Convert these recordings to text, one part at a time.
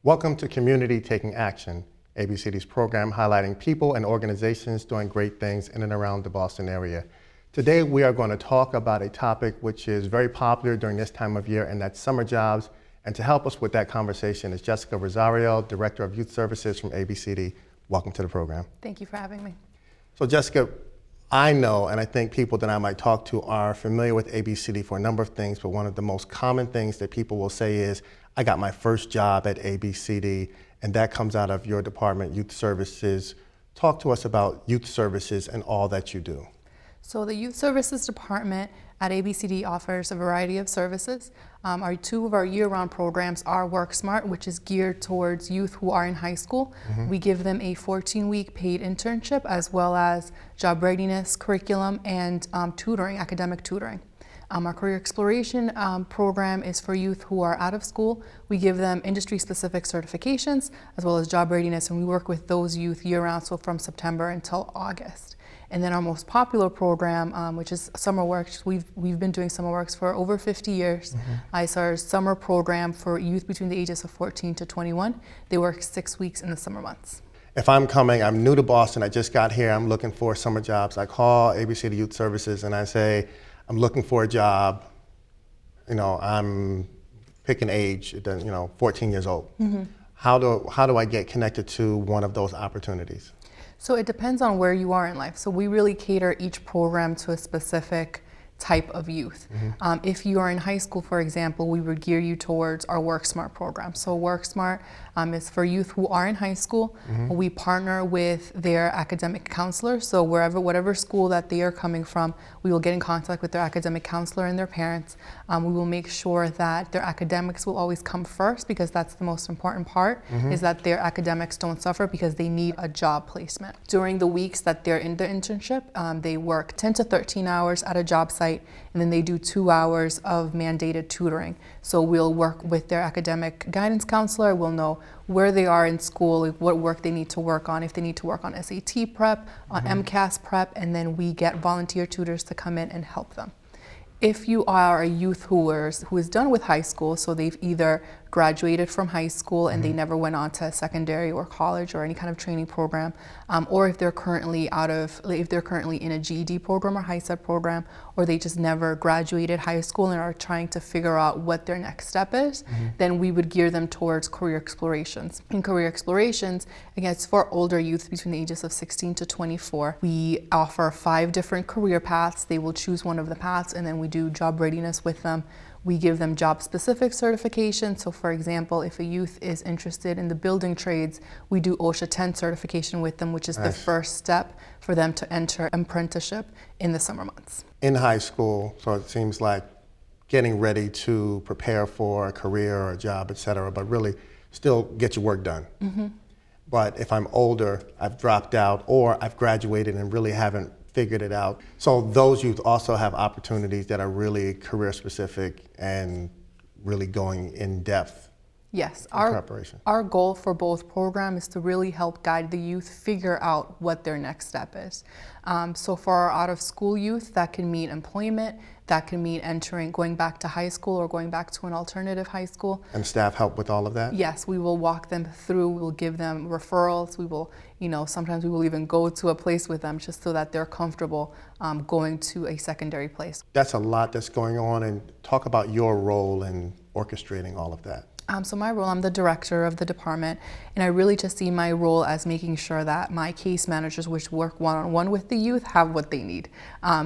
Welcome to Community Taking Action, ABCD's program highlighting people and organizations doing great things in and around the Boston area. Today we are going to talk about a topic which is very popular during this time of year, and that's summer jobs. And to help us with that conversation is Jessica Rosario, Director of Youth Services from ABCD. Welcome to the program. Thank you for having me. So Jessica, I know, and I think people that I might talk to are familiar with ABCD for a number of things, but one of the most common things that people will say is, I got my first job at ABCD, and that comes out of your department, Youth Services. Talk to us about Youth Services and all that you do. So the Youth Services Department at ABCD offers a variety of services. Two of our year-round programs are Work Smart, which is geared towards youth who are in high school. We give them a 14-week paid internship, as well as job readiness, curriculum, and tutoring, academic tutoring. Our Career Exploration program is for youth who are out of school. We give them industry-specific certifications, as well as job readiness, and we work with those youth year-round, so from September until August. And then our most popular program, which is SummerWorks. We've been doing SummerWorks for over 50 years. It's our summer program for youth between the ages of 14 to 21. They work 6 weeks in the summer months. If I'm new to Boston, I just got here, I'm looking for summer jobs. I call ABCD Youth Services and I say, I'm looking for a job. I'm picking age, 14 years old. How do I get connected to one of those opportunities? So it depends on where you are in life. So we really cater each program to a specific type of youth. If you are in high school, for example, we would gear you towards our Work Smart program. So Work Smart is for youth who are in high school. We partner with their academic counselor. So whatever school that they are coming from, we will get in contact with their academic counselor and their parents. We will make sure that their academics will always come first, because that's the most important part, is that their academics don't suffer, because they need a job placement. During the weeks that they're in the internship, they work 10 to 13 hours at a job site, and then they do 2 hours of mandated tutoring. So we'll work with their academic guidance counselor. We'll know where they are in school, what work they need to work on, if they need to work on SAT prep, on MCAS prep, and then we get volunteer tutors to come in and help them. If you are a youth who is done with high school, so they've either graduated from high school and they never went on to secondary or college or any kind of training program, or if they're currently in a GED program or high set program, or they just never graduated high school and are trying to figure out what their next step is, then we would gear them towards Career Explorations. In Career Explorations, again, it's for older youth between the ages of 16 to 24. We offer 5 different career paths. They will choose one of the paths, and then we do job readiness with them. We give them job-specific certification. So for example, if a youth is interested in the building trades, we do OSHA 10 certification with them, which is the first step for them to enter apprenticeship in the summer months. In high school, so it seems like getting ready to prepare for a career or a job, et cetera, but really still get your work done. But if I'm older, I've dropped out, or I've graduated and really haven't figured it out. So those youth also have opportunities that are really career specific and really going in depth. Yes, preparation. Our goal for both programs is to really help guide the youth figure out what their next step is. So for our out of school youth, that can mean employment, that can mean going back to high school or going back to an alternative high school. And staff help with all of that? Yes, we will walk them through, we will give them referrals, we will, sometimes we will even go to a place with them just so that they're comfortable going to a secondary place. That's a lot that's going on, and talk about your role in orchestrating all of that. So my role, I'm the director of the department, and I really just see my role as making sure that my case managers, which work one-on-one with the youth, have what they need.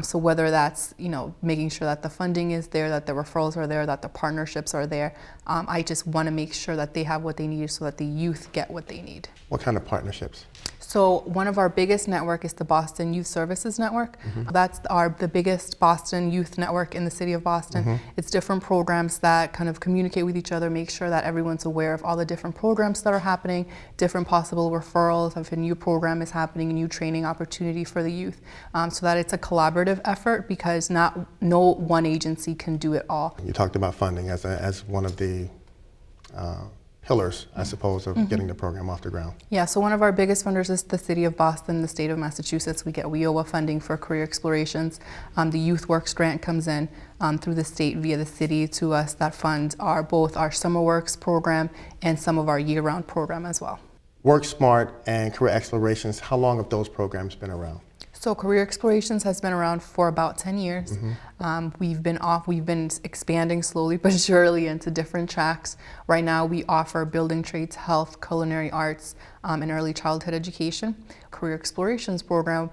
So whether that's, making sure that the funding is there, that the referrals are there, that the partnerships are there, I just want to make sure that they have what they need so that the youth get what they need. What kind of partnerships? So one of our biggest network is the Boston Youth Services Network. That's the biggest Boston youth network in the city of Boston. It's different programs that kind of communicate with each other, make sure that everyone's aware of all the different programs that are happening, different possible referrals if a new program is happening, a new training opportunity for the youth, so that it's a collaborative effort, because no one agency can do it all. You talked about funding as one of the pillars, I suppose, of getting the program off the ground? Yeah, so one of our biggest funders is the City of Boston, the state of Massachusetts. We get WIOA funding for career explorations. The YouthWorks grant comes in through the state via the city to us that fund both our SummerWorks program and some of our year-round program as well. Work Smart and Career Explorations, how long have those programs been around? So Career Explorations has been around for about 10 years. We've been expanding slowly but surely into different tracks. Right now we offer building trades, health, culinary arts, and early childhood education. Career Explorations program,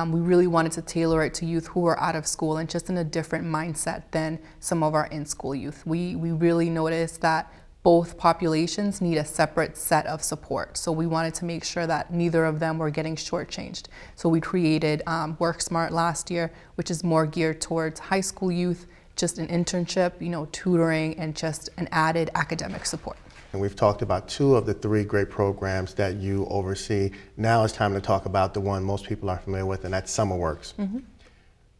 we really wanted to tailor it to youth who are out of school and just in a different mindset than some of our in-school youth. We really noticed that both populations need a separate set of support. So we wanted to make sure that neither of them were getting shortchanged. So we created Work Smart last year, which is more geared towards high school youth, just an internship, tutoring, and just an added academic support. And we've talked about 2 of the 3 great programs that you oversee. Now it's time to talk about the one most people are familiar with, and that's SummerWorks.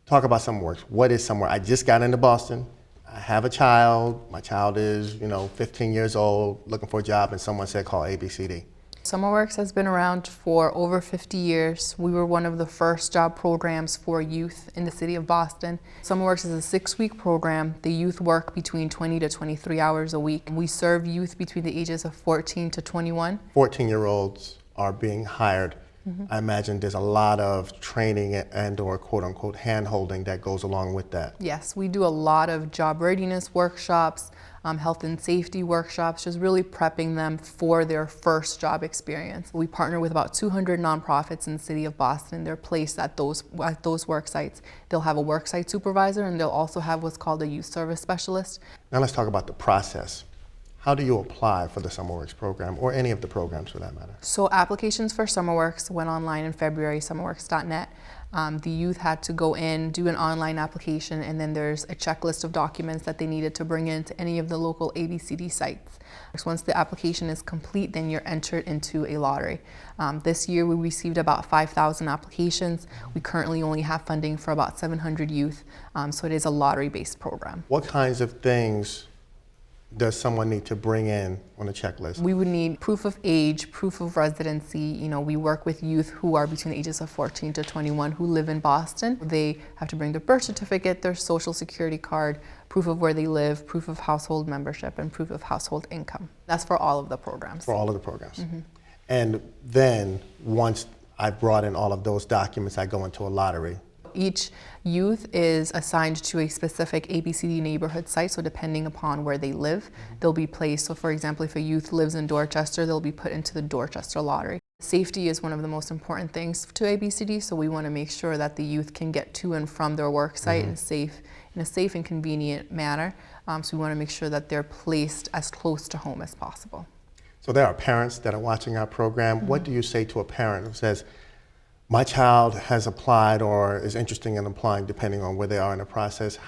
Talk about SummerWorks. What is SummerWorks? I just got into Boston. I have a child. My child is, 15 years old, looking for a job, and someone said call ABCD. SummerWorks has been around for over 50 years. We were one of the first job programs for youth in the city of Boston. SummerWorks is a 6-week program. The youth work between 20 to 23 hours a week. We serve youth between the ages of 14 to 21. 14-year-olds are being hired. I imagine there's a lot of training and or quote-unquote hand-holding that goes along with that. Yes, we do a lot of job readiness workshops, health and safety workshops, just really prepping them for their first job experience. We partner with about 200 nonprofits in the city of Boston. They're placed at those work sites. They'll have a work site supervisor, and they'll also have what's called a youth service specialist. Now let's talk about the process. How do you apply for the SummerWorks program, or any of the programs for that matter? So applications for SummerWorks went online in February, summerworks.net. The youth had to go in, do an online application, and then there's a checklist of documents that they needed to bring in to any of the local ABCD sites. Once the application is complete, then you're entered into a lottery. This year we received about 5,000 applications. We currently only have funding for about 700 youth, so it is a lottery-based program. What kinds of things does someone need to bring in on the checklist? We would need proof of age, proof of residency. We work with youth who are between the ages of 14 to 21 who live in Boston. They have to bring their birth certificate, their social security card, proof of where they live, proof of household membership, and proof of household income. That's for all of the programs. For all of the programs. And then once I brought in all of those documents, I go into a lottery. Each youth is assigned to a specific ABCD neighborhood site, so depending upon where they live, they'll be placed. So for example, if a youth lives in Dorchester, they'll be put into the Dorchester lottery. Safety is one of the most important things to ABCD, so we want to make sure that the youth can get to and from their work site in a safe and convenient manner. So we want to make sure that they're placed as close to home as possible. So there are parents that are watching our program. What do you say to a parent who says, my child has applied or is interested in applying, depending on where they are in the process?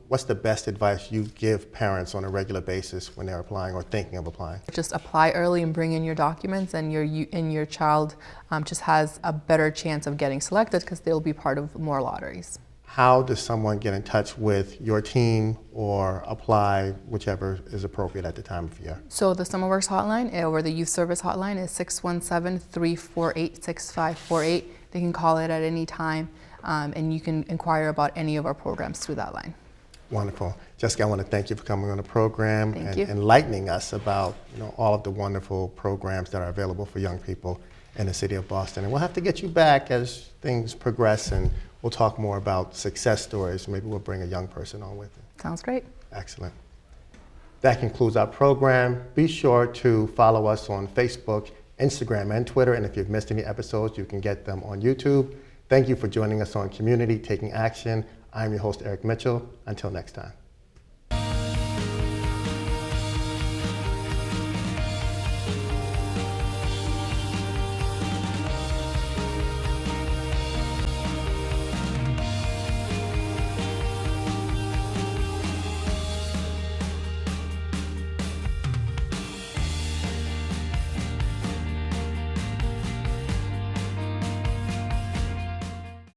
What's the best advice you give parents on a regular basis when they're applying or thinking of applying? Just apply early and bring in your documents, and your child just has a better chance of getting selected because they'll be part of more lotteries. How does someone get in touch with your team or apply, whichever is appropriate at the time of year? So the SummerWorks hotline or the youth service hotline is 617-348-6548. They can call it at any time, and you can inquire about any of our programs through that line. Wonderful. Jessica, I want to thank you for coming on the program and you. enlightening us about all of the wonderful programs that are available for young people in the city of Boston. And we'll have to get you back as things progress, and we'll talk more about success stories. Maybe we'll bring a young person on with you. Sounds great. Excellent. That concludes our program. Be sure to follow us on Facebook, Instagram, and Twitter. And if you've missed any episodes, you can get them on YouTube. Thank you for joining us on Community Taking Action. I'm your host, Eric Mitchell. Until next time.